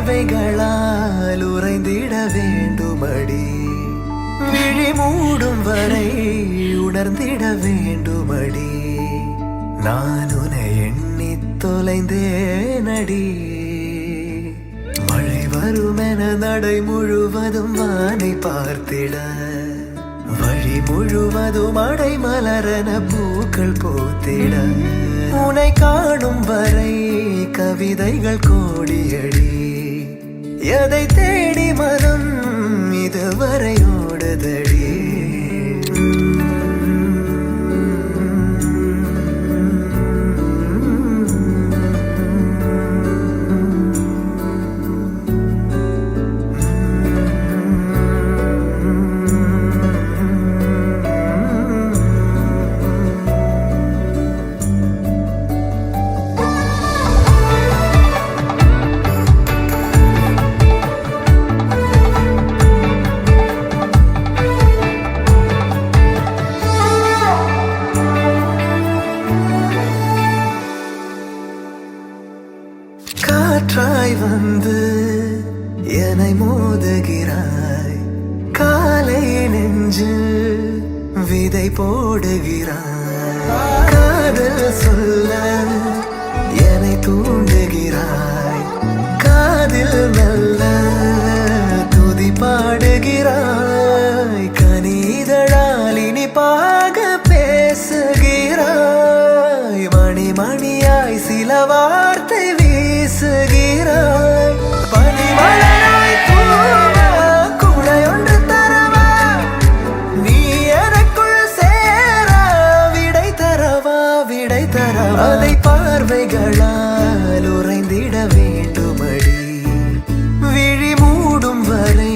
பார்வைகளால் உறைந்திட வேண்டுமடி விழி மூடும் வரை உணர்ந்திட வேண்டுமடி நான் உன்னை எண்ணி தொலைந்தேனடி மழை வருமென நடை முழுவதும் வானை பார்த்திட வழி முழுவதும் அடை மலரன பூக்கள் பூத்திட உன்னை காணும் வரை கவிதைகள் கோடியடி எதை தேடி மனம் இதுவரை ஓடுதடி காற்றாய் வந்து என்னை மோதுகிறாய் காலை நெஞ்சில் விதை போடுகிறாய் காதல் சொல்ல என்னை தூண்டுகிறாய் காதில் மெல்ல துதி பாடுகிறாய் கனிதழால் இனிப்பாக பேசுகிறாய் மணி மணியாய் சில வார்த்தை வீசுகிறாய் பனிமலையாய் தூவ குடையொன்று தரவா நீ எனக்குள் சேர விடை தரவா அதை பார்வைகளால் உறைந்திட வேண்டுமடி விழி மூடும் வரை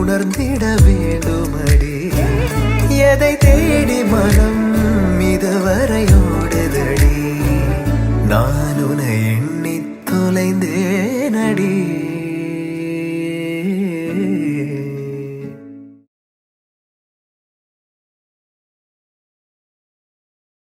உணர்ந்திட வேண்டுமடி எதை தேடி மனம் இதுவரை ஓடுதடி நான் உன்னை எண்ணி தொலைந்தேனடி